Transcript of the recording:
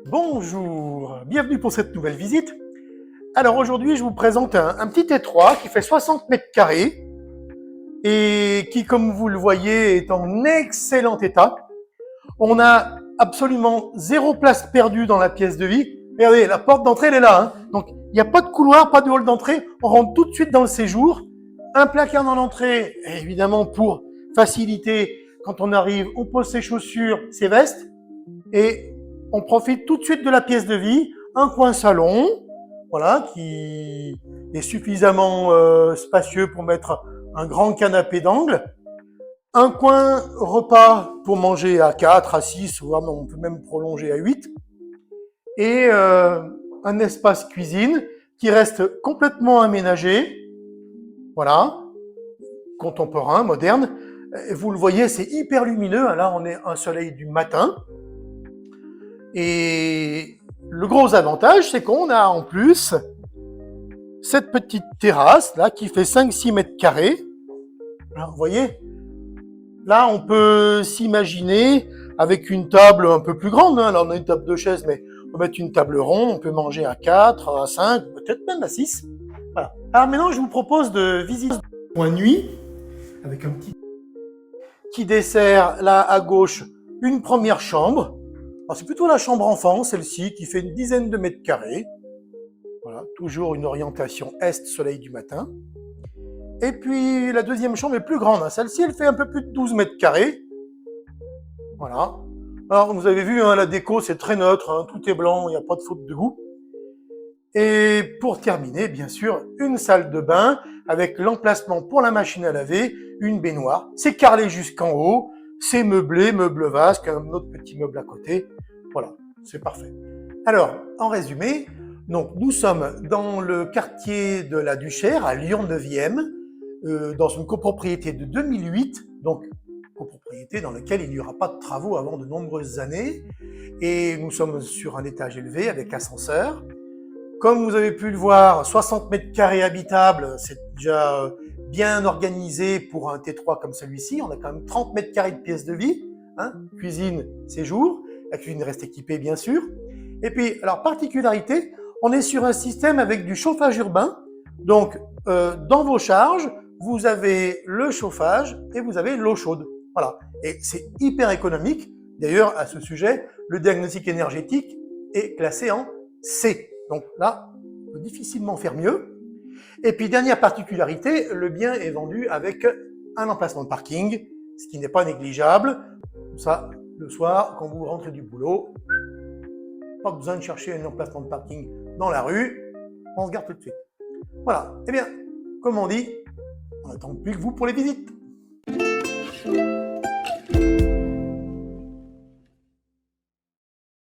Bonjour, bienvenue pour cette nouvelle visite. Alors aujourd'hui, je vous présente un petit T3 qui fait 60 mètres carrés et qui, comme vous le voyez, est en excellent état. On a absolument zéro place perdue dans la pièce de vie. Regardez, la porte d'entrée, elle est là. Donc, il n'y a pas de couloir, pas de hall d'entrée. On rentre tout de suite dans le séjour. Un placard dans l'entrée, évidemment, pour faciliter. Quand on arrive, on pose ses chaussures, ses vestes et on profite tout de suite de la pièce de vie. Un coin salon, voilà, qui est suffisamment spacieux pour mettre un grand canapé d'angle. Un coin repas pour manger à 4, à 6, voire on peut même prolonger à 8. Et un espace cuisine qui reste complètement aménagé. Voilà, contemporain, moderne. Vous le voyez, c'est hyper lumineux. Là, on est un soleil du matin. Et le gros avantage, c'est qu'on a en plus cette petite terrasse là qui fait 5-6 mètres carrés. Alors, vous voyez, là, on peut s'imaginer avec une table un peu plus grande. Alors, on a une table de chaise, mais on peut mettre une table ronde. On peut manger à 4, à 5, peut-être même à 6. Voilà. Alors maintenant, je vous propose de visiter le coin nuit avec un petit qui dessert là à gauche une première chambre. C'est plutôt la chambre enfant, celle-ci, qui fait une dizaine de mètres carrés. Voilà, toujours une orientation est, soleil du matin. Et puis la deuxième chambre est plus grande. Celle-ci, elle fait un peu plus de 12 mètres carrés. Voilà. Alors, vous avez vu, la déco, c'est très neutre. Tout est blanc, il n'y a pas de faute de goût. Et pour terminer, bien sûr, une salle de bain avec l'emplacement pour la machine à laver, une baignoire. C'est carrelé jusqu'en haut. C'est meublé, meuble vasque, un autre petit meuble à côté. Voilà, c'est parfait. Alors, en résumé, donc, nous sommes dans le quartier de la Duchère, à Lyon 9e, dans une copropriété de 2008, donc copropriété dans laquelle il n'y aura pas de travaux avant de nombreuses années. Et nous sommes sur un étage élevé avec ascenseur. Comme vous avez pu le voir, 60 mètres carrés habitables, c'est déjà bien organisé pour un T3 comme celui-ci. On a quand même 30 mètres carrés de pièces de vie, cuisine, séjour. La cuisine reste équipée, bien sûr. Et puis, alors, particularité, on est sur un système avec du chauffage urbain. Donc, dans vos charges, vous avez le chauffage et vous avez l'eau chaude. Voilà. Et c'est hyper économique. D'ailleurs, à ce sujet, le diagnostic énergétique est classé en C. Donc là, on peut difficilement faire mieux. Et puis, dernière particularité, le bien est vendu avec un emplacement de parking, ce qui n'est pas négligeable. Comme ça, le soir, quand vous rentrez du boulot, pas besoin de chercher un emplacement de parking dans la rue, on se garde tout de suite. Voilà. Eh bien, comme on dit, on n'attend plus que vous pour les visites.